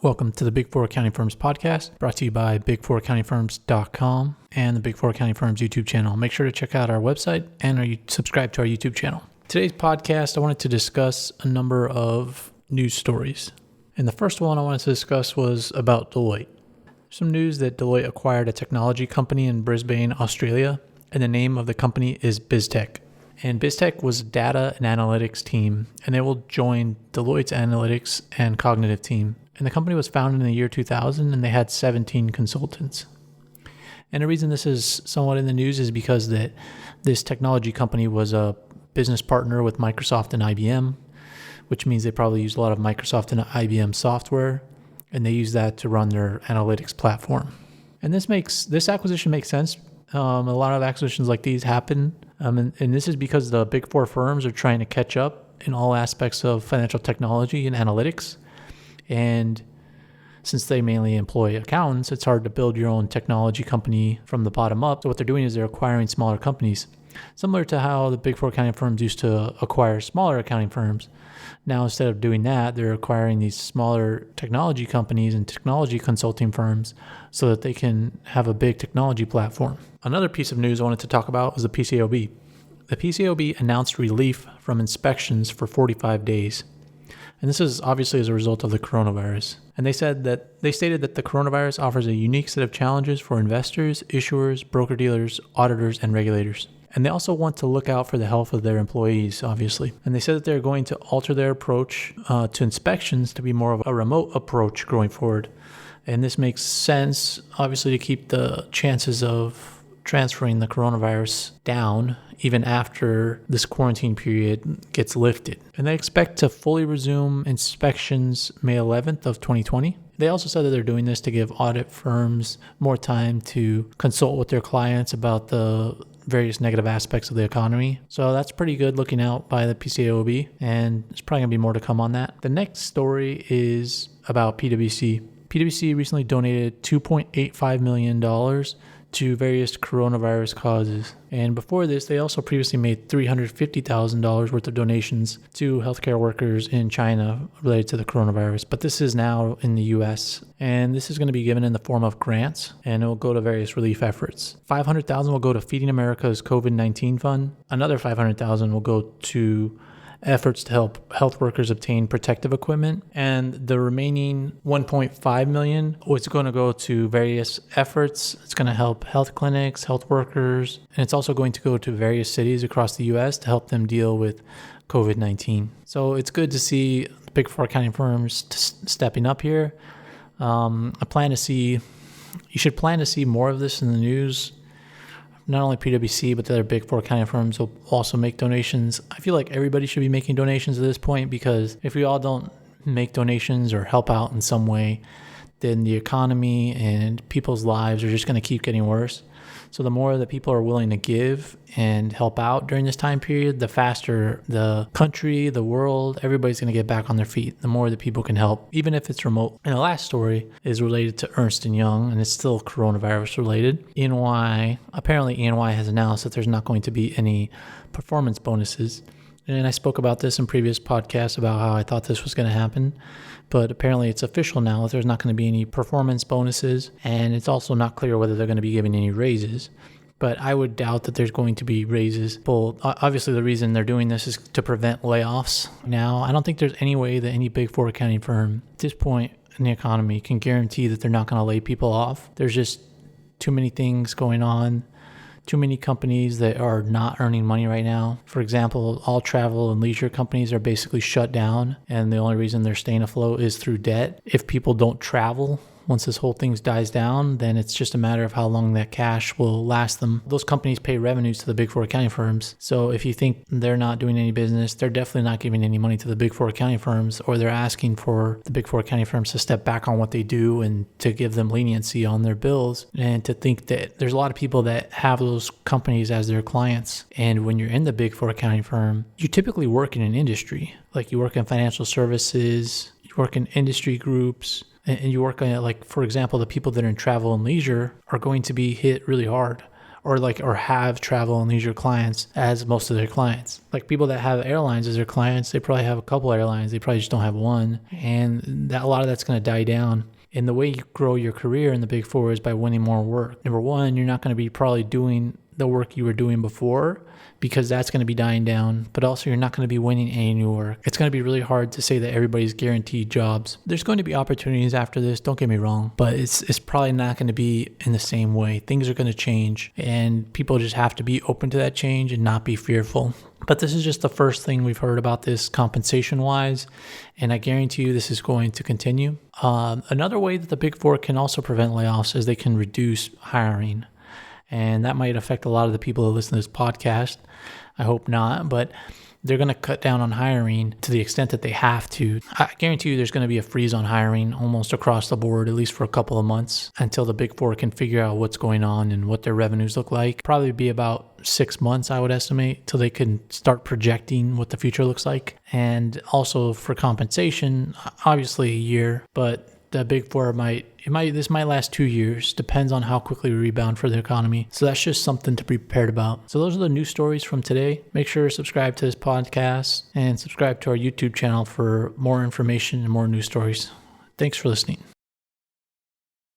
Welcome to the Big Four Accounting Firms podcast, brought to you by big4accountingfirms.com and the Big Four Accounting Firms YouTube channel. Make sure to check out our website and subscribe to our YouTube channel. Today's podcast, I wanted to discuss a number of news stories. And the first one I wanted to discuss was about Deloitte. Some news that Deloitte acquired a technology company in Brisbane, Australia, and the name of the company is BizTech. And BizTech was a data and analytics team, and they will join Deloitte's analytics and cognitive team. And the company was founded in the year 2000, and they had 17 consultants. And the reason this is somewhat in the news is because this technology company was a business partner with Microsoft and IBM, which means they probably use a lot of Microsoft and IBM software, and they use that to run their analytics platform. And this acquisition makes sense. A lot of acquisitions like these happen, and this is because the big four firms are trying to catch up in all aspects of financial technology and analytics. And since they mainly employ accountants, it's hard to build your own technology company from the bottom up. So what they're doing is they're acquiring smaller companies, similar to how the big four accounting firms used to acquire smaller accounting firms. Now, instead of doing that, they're acquiring these smaller technology companies and technology consulting firms so that they can have a big technology platform. Another piece of news I wanted to talk about was the PCAOB. The PCAOB announced relief from inspections for 45 days. And this is obviously as a result of the coronavirus. And they stated that the coronavirus offers a unique set of challenges for investors, issuers, broker-dealers, auditors, and regulators. And they also want to look out for the health of their employees, obviously. And they said that they're going to alter their approach to inspections to be more of a remote approach going forward. And this makes sense, obviously, to keep the chances of transferring the coronavirus down even after this quarantine period gets lifted. And they expect to fully resume inspections May 11th of 2020. They also said that they're doing this to give audit firms more time to consult with their clients about the various negative aspects of the economy. So that's pretty good looking out by the PCAOB, and there's probably going to be more to come on that. The next story is about PwC. PwC recently donated $2.85 million to various coronavirus causes. And before this, they also previously made $350,000 worth of donations to healthcare workers in China related to the coronavirus. But this is now in the US. And this is going to be given in the form of grants, and it will go to various relief efforts. $500,000 will go to Feeding America's COVID-19 fund. Another $500,000 will go to efforts to help health workers obtain protective equipment, and the remaining $1.5 million is going to go to various efforts. It's going to help health clinics, health workers, and it's also going to go to various cities across the U.S. to help them deal with COVID-19. So it's good to see the big four accounting firms stepping up here. You should plan to see more of this in the news. Not only PwC, but the other big four accounting firms will also make donations. I feel like everybody should be making donations at this point, because if we all don't make donations or help out in some way, then the economy and people's lives are just going to keep getting worse. So the more that people are willing to give and help out during this time period, the faster the country, the world, everybody's going to get back on their feet. The more that people can help, even if it's remote. And the last story is related to Ernst & Young, and it's still coronavirus related. Apparently EY has announced that there's not going to be any performance bonuses. And I spoke about this in previous podcasts about how I thought this was going to happen. But apparently it's official now that there's not going to be any performance bonuses. And it's also not clear whether they're going to be giving any raises. But I would doubt that there's going to be raises. Well, obviously the reason they're doing this is to prevent layoffs. Now, I don't think there's any way that any big four accounting firm at this point in the economy can guarantee that they're not going to lay people off. There's just too many things going on. Too many companies that are not earning money right now. For example, all travel and leisure companies are basically shut down, and the only reason they're staying afloat is through debt. If people don't travel, once this whole thing dies down, then it's just a matter of how long that cash will last them. Those companies pay revenues to the big four accounting firms. So if you think they're not doing any business, they're definitely not giving any money to the big four accounting firms, or they're asking for the big four accounting firms to step back on what they do and to give them leniency on their bills. And to think that there's a lot of people that have those companies as their clients. And when you're in the big four accounting firm, you typically work in an industry. Like you work in financial services, you work in industry groups, and you work on it. Like, for example, the people that are in travel and leisure are going to be hit really hard, or have travel and leisure clients as most of their clients. Like people that have airlines as their clients, they probably have a couple airlines. They probably just don't have one. And a lot of that's going to die down. And the way you grow your career in the Big Four is by winning more work. Number one, you're not going to be probably doing the work you were doing before because that's going to be dying down, but also you're not going to be winning any new work. It's going to be really hard to say that everybody's guaranteed jobs. There's going to be opportunities after this, don't get me wrong, but it's probably not going to be in the same way. Things are going to change and people just have to be open to that change and not be fearful. But this is just the first thing we've heard about this compensation-wise, and I guarantee you this is going to continue. Another way that the Big Four can also prevent layoffs is they can reduce hiring. And that might affect a lot of the people who listen to this podcast. I hope not, but they're going to cut down on hiring to the extent that they have to. I guarantee you there's going to be a freeze on hiring almost across the board, at least for a couple of months, until the Big Four can figure out what's going on and what their revenues look like. Probably be about 6 months, I would estimate, till they can start projecting what the future looks like. And also for compensation, obviously a year, but the Big Four this might last 2 years, depends on how quickly we rebound for the economy. So that's just something to be prepared about. So those are the news stories from today. Make sure to subscribe to this podcast and subscribe to our YouTube channel for more information and more news stories. Thanks for listening.